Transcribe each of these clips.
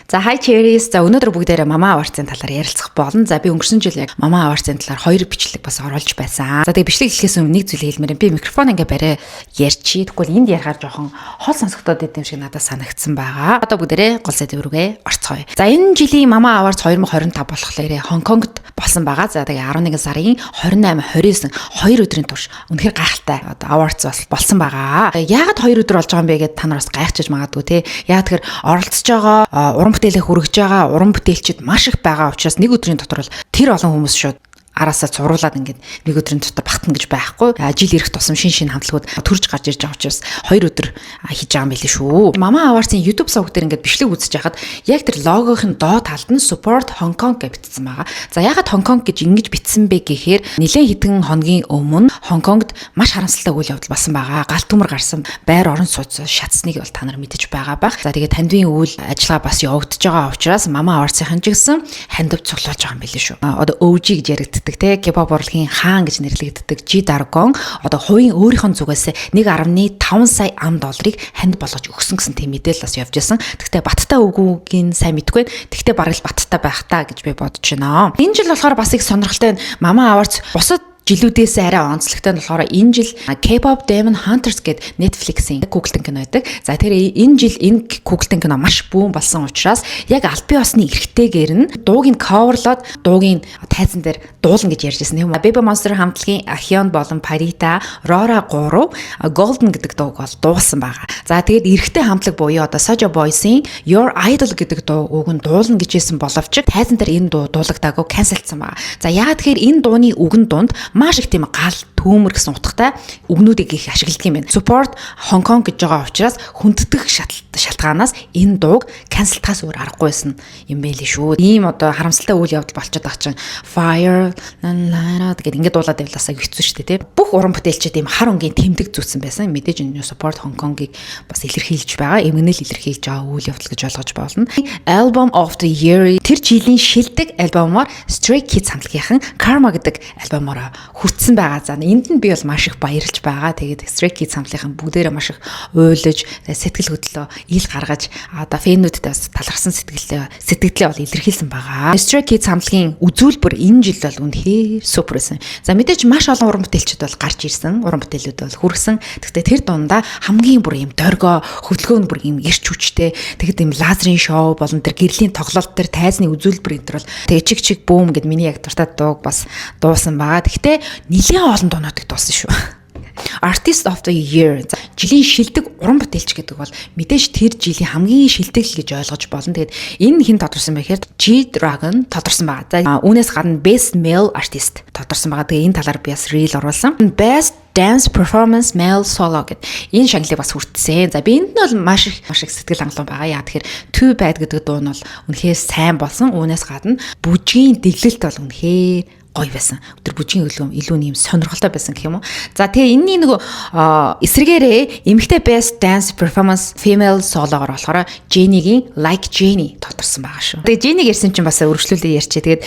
За hi cherries. За өнөөдөр бүгдээрээ Mama Awards-ын талаар ярилцах болно. За би өнгөрсөн жил яг Mama Awards-ын талаар 2 бичлэг бас оруулж байсан. За тэгээ бичлэг хэлэхээс өмнө нэг зүйл хэлмээр би микрофон ингээ барай ярьчих. Тэгвэл энд ярихаар жоохон хол сонсогдоод идэм шиг надад санагдсан байгаа. Одоо бүгдээрээ гол сэдв рүүгээ орцгоё. За энэ жилийн Mama Awards 2025 болохоор Хонконгт болсон байгаа. За тэгээ 11 сарын 28, 29 2 өдрийн турш үнэхээр гайхалтай awards болсон байгаа. Яагаад 2 өдөр болж байгаа юм бэ гэдээ та нараас гайхчихж магадгүй те. Яагаад тэгэхээр оролцож байгаа уран бүтээлээ хүргэж байгаа уран бүтээлчид маш их байгаа учраас нэг өдрийн дотор бол тэр олон хүмүүс шууд араасаа цувруулад ингээд нэг өдрийн дотор багтана гэж байхгүй. Жил ирэх тусам шин хамтлагууд төрж гарч ирж байгаа учраас 2 өдөр хийж байгаа юм билээ шүү. Mama Awards-ын YouTube сувг дээр ингээд бичлэг үзэж хахад яг тэр логогийн доод талд нь Support Hong Kong гэж бичсэн байгаа. За ягаад Hong Kong гэж ингэж бичсэн бэ гэхээр нэлээд хэдэн хоногийн өмнө Hong Kongд маш харамсалтай үйл явдал болсон байгаа. Галт төмөр гарсан байр орон сууц шатсныг бол та нар мэдэж байгаа бах. За тэгээд тандвийн үйл ажиллагаа бас явагдаж байгаа учраас Mama Awards-ын жигсэн хандив цуглуулж байгаа юм билээ шүү. Одоо OG гэж яригддаг те K-pop урлагийн хаан гэж нэрлэгддэг G-Dragon одоо хувийн өөрийнхөө зүгээс 1.5 сая $1 ханд болгож өгсөн гэсэн тийм мэдээлэл бас явж байсан. Тэгтээ баттай үгүйг сайн мэдгүй. Тэгтээ бараг л баттай байх таа гэж би бодож байна. Энэ жил болохоор бас их сонирхолтой Mama Awards бусад жилүүдээс арай онцлогтой нь болохоор энэ жил K-pop Demon Hunters гэдэг Netflix-ийн Google-ын кино байдаг. За тэр энэ жил энэ Google-ын кино маш бүүн болсон учраас яг аль бие усны эрхтэйгээр нь дууг нь coverлоод дуугийн тайзан дээр дуулна гэж ярьж байсан юм. Baby Monster хамтлагийн Ahyeon болон Parita, Rora 3 Golden гэдэг дууг бол дуулсан байгаа. За тэгээд эрхтэй хамтлаг буюу одоо Soja Boys-ийн Your Idol гэдэг дууг нь дуулна гэж хэлсэн боловч тайзан дээр энэ дуу дуулагдаагүй cancelсан байгаа. За яагаад тэгэхээр энэ дууны үгэн дунд маш их тийм гал төмөр гэсэн утгатай үгнүүдийг их ашигладаг юм байна. Support Hong Kong гэж байгаа учраас хүндэтгэх шалтгаанаас энэ дууг канселтахаас өөр аргагүй байсан юм байли шүү. Ийм одоо харамсалтай үйл явдал болчиход байгаа чинь Fire гэдэг ингээд дуулаад явлаасаа хэцүү шүү дээ, тийм. Бүх уран бүтээлчид ийм хар өнгийн тэмдэг зүүсэн байсан. Мэдээж энэ Support Hong Kong-ыг бас илэрхийлж байгаа, эмгэнэл илэрхийлж байгаа үйл явдал гэж ойлгож болно. Album of the Year тэр жилийн шилдэг альбомоор Stray Kids хамтлагийнхан Karma гэдэг альбомоор хүртсэн байгаа. За энд нь би бол маш их баярлж байгаа. Тэгээд Stray Kids хамтлагийн бүгдээрээ маш их уйлж, сэтгэл хөдлөлөө ил гаргаж одоо фэнүүдтэй бас талархсан сэтгэлдээ бол илэрхийлсэн байгаа. Stray Kids хамтлагийн үзүүлбэр энэ жил бол үнэхээр супер байсан. За мэдээж маш олон уран бүтээлчид бол гарч ирсэн. Уран бүтээлүүд бол хүрсэн. Гэхдээ тэр дундаа хамгийн бүр юм доргой, хөдөлгөөн бүр юм эрч хүчтэй. Тэгэхэд юм лазерын шоу болон тэр гэрлийн тоглолт тэр тайзны үзүүлбэр энэ төр бол тэгээ чиг бүүм гэд миний яг дуртай дууг бас дуусан байгаа. Гэхдээ нэлээд олон дуунуудыг дуусан шүү. Artist of the Year жилийн шилдэг уран бүтээлч гэдэг бол мэдээж тэр жилийн хамгийн шилдэг л гэж ойлгож болно. Тэгээд энэ хэн тодорсон бэ гэхээр G-Dragon тодорсон байгаа. За үүнээс гадна Best Male Artist тодорсон байгаа. Тэгээ энэ талаар би бас reel оруулсан. Best Dance Performance Male Solo гэдэг энэ шагналыг бас хүртсэн. За би энд нь бол маш их сэтгэл хангалуун байгаа. Яа тэгэхээр Too Bad гэдэг дуу нь бол үнэхээр сайн болсон. Үүнээс гадна бүжгийн дэглэлт бол үнэхээр гоё байсан. Өдөр бүжгийн хөлөм илүү нэм сонирхолтой байсан гэх юм уу. За тэгээ энэний нөгөө эсрэгээрээ эмэгтэй Best Dance Performance Female Solo-гоор болохоор Jenny-гийн Like Jenny тодорсон байгаа шүү. Тэгээ Jenny гэрсэн чинь бас өргөжлүүлээ ярьчээ. Тэгээд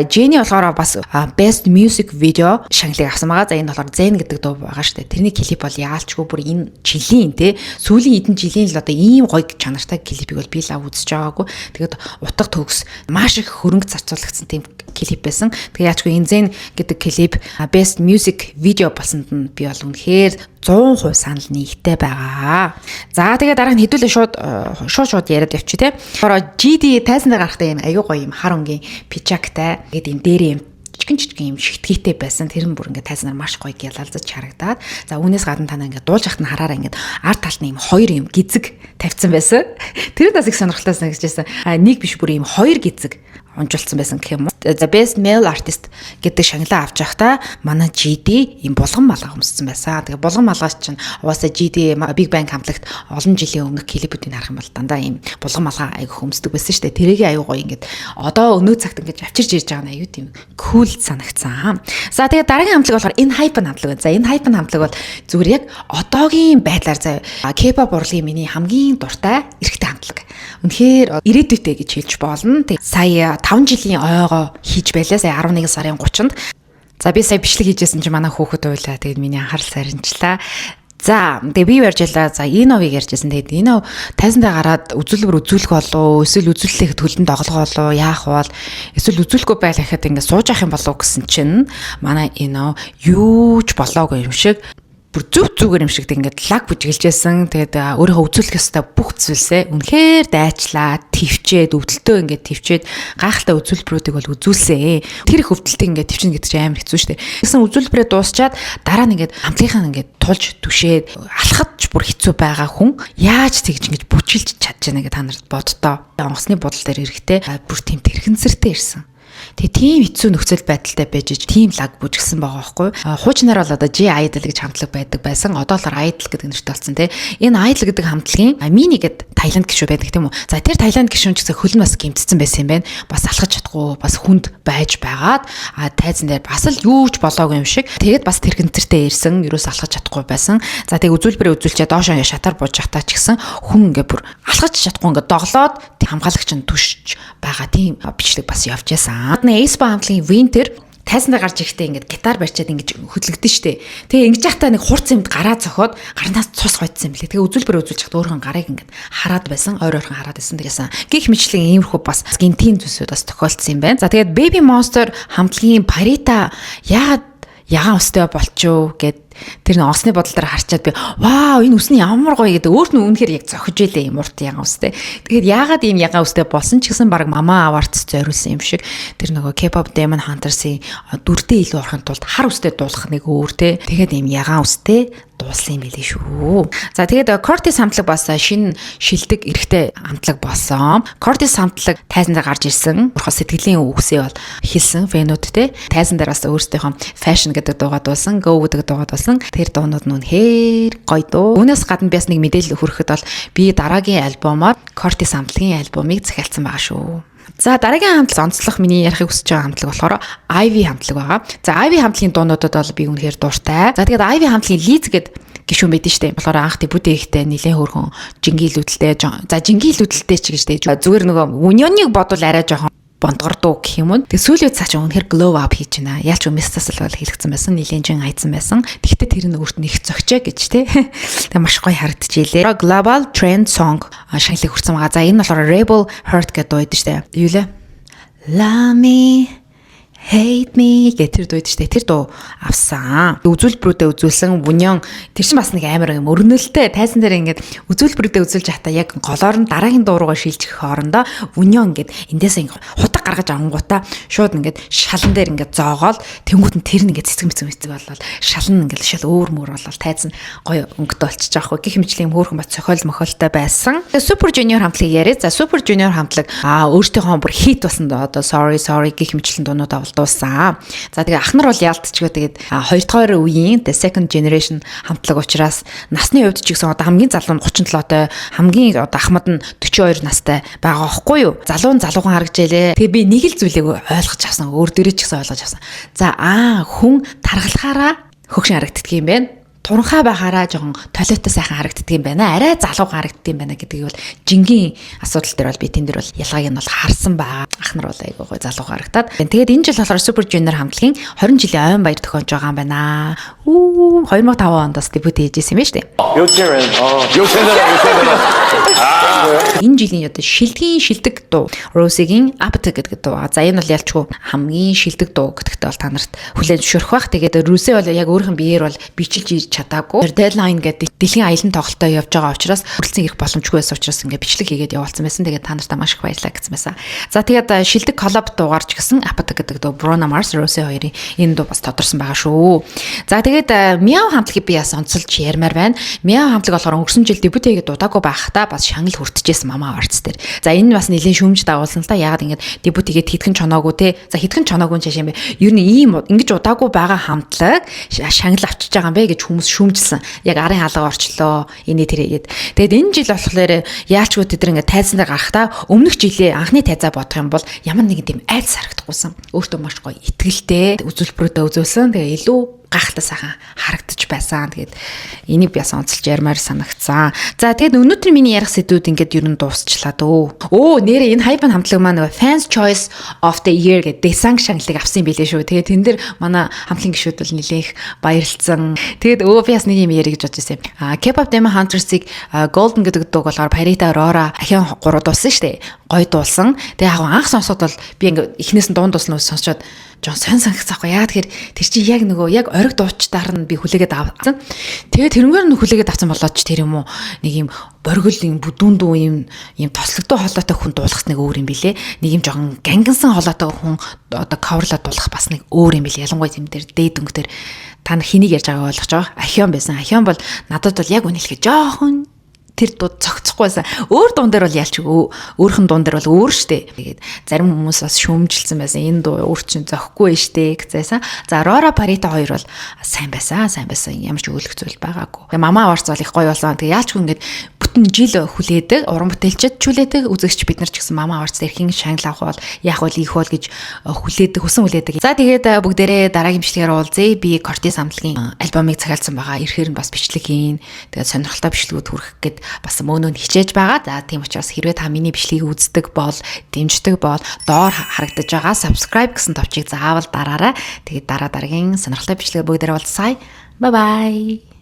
Jenny болохоор бас Best Music Video шагналыг авсан байгаа. За энэ болохоор Zen гэдэг дуу байгаа шүү дээ. Тэрний клип бол яалчгүй бүр энэ жилийн те сүүлийн хэдэн жилийн л одоо ийм гоё чанартай клипийг бол би лав үзэж байгаагүй. Тэгээд утга төгс маш их хөрөнгө зарцуулагдсан тийм клип байсан. Тэгээ яачгүй энэ Zen гэдэг клип Best Music Video болсонд нь би бол үнэхээр 100% санал нэгтэй байгаа. За тэгээ дараа нь хэдүүлээ шууд яриад явчих те. Ороо GD тайзан дээр гарахтаа юм аюу гоё юм хар өнгийн пичактай. Тэгээд энэ дээр юм жижигэн юм шигтгэйтэй байсан. Тэр нь бүр ингээд тайзнаар маш гоё гялалзаж харагдаад. За үүнээс гадна танаа ингээд дуулж хахт нь хараараа ингээд арт талд нь юм хоёр юм гизэг тавьсан байсан. Тэр нь бас их сонирхолтой санагдчихсан. Нэг биш бүр юм хоёр гизэг онжуулсан байсан гэх юм уу. The Best Male Artist гэдэг шагналаа авч явахдаа манай GD юм булган малгай өмссөн байсан. Тэгээ булган малгайч чинь угаасаа GD Big Bang хамтлагт олон жилийн өмнөх клипүүдийг харах юм бол дандаа юм булган малгай аяг хөмсдөг байсан шүү дээ. Тэрийг аяг гоё ингээд одоо өнөө цагт ингээд авчирж ирж байгаа нь аюу тийм cool санагцсан. За тэгээ дараагийн хамтлаг болохоор энэ Hype хамтлаг байна. За энэ Hype хамтлаг бол зүгээр яг одоогийн байдлаар заяа K-pop урлагийн миний хамгийн дуртай эрэгтэй хамтлаг. Үнэхээр ирээдүйтэй гэж хэлж болно. Тэг сая 5 жилийн ойгоо хийж байлаа. Сая 11 сарын 30-нд. За би сая бичлэг хийжсэн чинь манай хүүхэд уйлаа. Тэгээд миний анхаарал сарнчлаа. За тэгээ би ярьж байлаа. За Иновыг ярьжсэн. Тэгээд Инов тайзандаа гараад үзүүлбэр үзүүлэх болов эсвэл үзүүлэлтэд хөлөнд доголгоо болов яах бол эсвэл үзүүлэхгүй байл гэхэд ингээд сууж авах юм болов гэсэн чинь манай Инов юу ч болоогүй юм шиг бүр зүгээр юм шиг ингээд лаг бүжгэлжсэн. Тэгээд өөрийнхөө үзүүлэх ёстой бүх зүйлсээ үнэхээр дайчлаа, твчээд, өвдөлтөө ингээд твчээд гайхалтай үзүүлбэрүүдийг бол үзүүлсэн. Тэр их өвдөлтийг ингээд твчин гэдэг чинь амар хэцүү шүү дээ. Тэгсэн үзүүлбэрээ дуусчаад дараа нь ингээд хамтлагийнхаа ингээд тулж түшээд алхахад ч бүр хэцүү байгаа хүн яаж тэгж ингэж бүчилж чадчихна гэдэг та нарт боддоо. Онгоцны бодол дээр эрэхтэй бүр тийм тэрхэнцэртэй ирсэн. Тэгээ тийм хэцүү нөхцөл байдалтай байж тийм лаг бүжгсэн байгаа байхгүй. Хуучнаар бол одоо G Idol гэж хамтлаг байдаг байсан. Одоо л Idol гэдэг нэртэй болсон тий. Энэ Idol гэдэг хамтлагийн Mini гэдэг Таиланд гишүүн байдаг тийм үү. За тэр Таиланд гишүүн ч гэсэн хөл нь бас гимтсэн байсан юм байна. Бас алхаж чадахгүй бас хүнд байж байгаад тайзан дээр бас л юу ч болоогүй юм шиг. Тэгээд бас тэрхэнцэртэй ирсэн. Юурээс алхаж чадахгүй байсан. За тэгээ үзүүлбэрээ үзүүлчихэд доошоо шатаар бууж явахтаа ч гэсэн хүн ингээ бүр алхаж чадахгүй ингээ доглоод хамгаалагч нь түшж байгаа тийм бичлэг бас явж байсан. Aespa хамтлагийн Winter тайзандаа гарч ирэхдээ ингээд гитар барьчаад ингэж хөдлөгдөн штэ. Тэгээ ингэж яхтаа нэг хурц юмд гараа цохоод гарнаас цус гоцсон юм блэ. Тэгээ үзүүлбэр үзүүлж хахад өөрхөн гарыг ингээд хараад байсан. Ойр ойрхон хараад байсан. Тэгээсэн гих мэтлэн иймэрхүү бас гинтийн зүйлсүүд бас тохиолдсон юм байна. За тэгээд Baby Monster хамтлагийн Parita яагаад ягаан өстэй болчихоо гэд тэр нэг осны бодол дээр харчаад би вау энэ үсний ямар гоё гэдэг өөрт нь үнэхээр яг зохиж илээ юм урт ягаан өстэй. Тэгээд яагаад ийм ягаан өстэй болсон ч гэсэн баг Mama Awards зориулсан юм шиг тэр нөгөө K-pop Demon Hunters-ийн дүрдээ илүү орохын тулд хар өстэй дуулах нэг өөр те. Тэгээд ийм ягаан өстэй дуулсан юм билээ шүү. За тэгээд Cortis хамтлаг бас шинэ шилдэг эрэгтэй хамтлаг болсон. Cortis хамтлаг тайзан дээр гарч ирсэн. Бурхад сэтгэлийн үгсээ бол хэлсэн фэнүүд те. Тайзан дээр бас өөрсдийнхөө fashion гэдэг дуугаа дуулсан, go гэдэг дуугаа дуулсан. Тэр дуунууд нь үнэхээр гоё дуу. Үүнээс гадна би бас нэг мэдээлэл хүрэхэд бол би дараагийн альбомоор Cortis хамтлагийн альбомыг захиалсан байгаа шүү. За дараагийн хамтлаг онцлох миний ярихыг хүсэж байгаа хамтлаг болохоор Ivy хамтлаг байгаа. За Ivy хамтлагийн дуунуудад бол би үнэхээр дуртай. За тэгээд Ivy хамтлагийн Liz гэдэг гишүүн байдэн штэ. Тэгэхээр анх дебютээ ихтэй нэлээд хөөрхөн жингийлүүдэлтэй. За жингийлүүдэлтэй ч гэж тэ. Зүгээр нөгөө Union-ыг бодвол арай жоохон бондгордуу гэх юм уу. Тэгээ сүүлийн үед цааш үнэхээр glow up хийж байна. Яалч Mistас л бол хэлэгдсэн байсан. Нилэнжин айцсан байсан. Тэгвэл тэр нь өөрт нь их зөгчөө гэж тэ. Тэгээ маш гоё харагдчихжээ. Global Trend Song шагналыг хүрсэн байгаа. За энэ болохоор Rebel Heart гэдэг дуу байдаг штэ. Юу лээ? Love me Hate me гэх тэр дуу штэ. Тэр дуу авсан. Үзүүлбэрүүдэд үзүүлсэн Union тэр чинь бас нэг амар юм өрнөлттэй тайзан дээр ингээд үзүүлбэрүүдэд үзүүлж хата яг голоор нь дараагийн дуу руугаа шилжих хоорондоо Union ингээд эндээс худаг гаргаж авангуудаа шууд ингээд шалан дээр ингээд зоогоол тэнгуут нь тэр нь ингээд цэцэг болол шалан ингээд шал өөр мөр болол тайзан гоё өнгөтэй болчих жоохоо гих хэмжлийн хөөрхөн бат цохол мохолтой байсан. Super Junior хамтлаг яриа. За Super Junior хамтлаг өөртөөхөө бүр хит болсон доо одоо sorry гих хэмжлийн дуунуудаа дуусан. За тэгээ ахнар бол яалтчгүй тэгээд 2 дугаар үеийн The Second Generation хамтлаг учраас насны хувьд ч гэсэн одоо хамгийн залуу нь 37-той, хамгийн одоо ахмад нь 42 настай байгаа байхгүй юу? Залуухан харагч ялээ. Тэгээ би нэг л зүйлийг ойлгож авсан. Өөр дөрөв ч гэсэн ойлгож авсан. За хүн тархалахаараа хөгшин харагддаг юм байна. Туранхаа байхаараа жоохон толиотой сайхан харагддаг юм байна. Арай залуухан харагддаг юм байна гэдгийг бол жингийн асуудал дээр бол би тэн дээр бол ялгааг нь бол харсан байгаа. Ахнар бол айгүй гой залуухан харагдаад. Тэгээд энэ жил болохоор Super Junior хамтлагийн 20 жилийн ойн баяр төхөж байгаа юм байна. 2005 онд бас дебют хийжсэн юм байна шүү дээ. Энэ жилийн одоо шилдэг дуу Rose-гийн Apathy гэдэг дуу. За энэ бол ялчгүй хамгийн шилдэг дуу гэдэгтээ бол та нарт хүлээн зөвшөөрөх бах. Тэгээд Rose бол яг өөрийнх нь биеэр бол бичилж чадаагүй. Deadline гэдэг дэлхийн аялын тоглолтоо явж байгаа учраас хүрэлцэн ирэх боломжгүй байсан учраас ингээд бичлэг хийгээд явуулсан байсан. Тэгээд та нартаа маш их баярлалаа гэсэн байсан. За тэгээд шилдэг коллаб дуугарч гисэн Apathy гэдэг дуу Bruno Mars Rose хоёрын энэ дуу бас тодорсон байгаа шүү. За тэгээд Meow хамтлагийг би бас онцолж ярмаар байна. Meow хамтлаг болохоор өнгөрсөн жил дебют хийгээд удаагүй байхдаа бас шагнал хүртэжсэн Mama Awards дээр. За энэ бас нэлийн шүүмж дагуулсан л та. Ягаад ингээд дебют хийгээд хитгэн чоноогүй те. За хитгэн чоноогүй ч юм бэ. Ер нь ийм ингэж удаагүй байгаа хамтлаг шагнал авчиж байгаа юм бэ гэж хүмүүс шүүмжилсэн. Яг арын хаалга орчлоо. Эний тэрэгээд. Тэгээд энэ жил болохоор яалчгүй тэд ингээд тайзан дээр гарахтаа өмнөх жилээ анхны тайзаа бодох юм бол ямар нэгэн тийм айц харагдахгүйсэн. Өөртөө маш гоё итгэлтэй үзүүлбэрүүдээ үзүүлсэн. Тэгээ илүү гайхалтай сайхан харагдаж байсан. Тэгээд энийг би бас онцолж ярмаар санагцсан. За тэгээд өнөөдөр миний ярих сэдвүүд ингээд ер нь дуусчлаа дөө. Нэрээ энэ хайпын хамтлаг маань Fans Choice of the Year гэдэг Desang шагналыг авсан юм билээ шүү. Тэгээд тэн дээр манай хамтлагийн гишүүд бол нэлээх баярлцсан. Тэгээд би бас нэг юм ярих гэж бодож байсан юм. K-pop Demon Hunters-ыг Golden гэдэг дууг болохоор Parita Aurora ахин 3 дуулсан шүү дээ. Гоё дуулсан. Тэгээд яг анх сонсоход бол би ингээд эхнээс нь дуун дууснаа сонсчоод жоо санагцаахгүй. Яа тэгэхээр тэр чинь яг нөгөө яг ориг дуучдаар нь би хүлээгээд авсан. Тэгээд тэрнгээр нь хүлээгээд авсан болоод ч тэр юм уу нэг юм боргил юм бүдүүн дүү юм тослогтой холоотой хүн дуулах нэг өөр юм билэ. Нэг юм жоохон гангинсан холоотой хүн одоо coverлаад дуулах бас нэг өөр юм билэ. Ялангуяа тийм дээр дээд өнгө дээр та хэнийг ярьж байгааг ойлгож байгаа. Ахион байсан. Ахион бол надад бол яг үнэлэхэд жоохон тэр дууд цогцохгүйсэн. Өөр дуун дээр бол ялч өөрхөн дуун дээр бол өөр штэ. Тэгээд зарим хүмүүс бас шүүмжилсэн байсан. Энэ дуу өөр чинь зөхгүй штэ гэжсэн. За Aurora Parita 2 бол сайн байсан. Ямар ч өөлөх зүйл байгаагүй. Тэгээд Mama Awards бол их гоё болсон. Тэгээд яалчгүй ингээд бүтэн жил хүлээдэг. Уран бүтээлчд чүлээдэг. Үзэгч бид нар ч гэсэн Mama Awards дээр хин шагнал авах бол яах бол их бол гэж хүлээдэг, хүсэн хүлээдэг. За тэгээд бүгдээрээ дараагийн бичлэгээр уулзъя. Би Cortez хамтлагийн альбомыг захиалсан байгаа. Ирэхээр нь бас бичлэг хийн. Тэгээд сонирхолтой бичлэгүүд хүргэх гээд бас мөнөө хичээж байгаа. За тийм учраас хэрвээ та миний бичлэгийг үздэг бол, дэмждэг бол доор харагдаж байгаа subscribe гэсэн товчийг заавал дараарай. Тэгээд дараагийн сонирхолтой бичлэгээр бүгдээрээ уулзъя. Bye bye.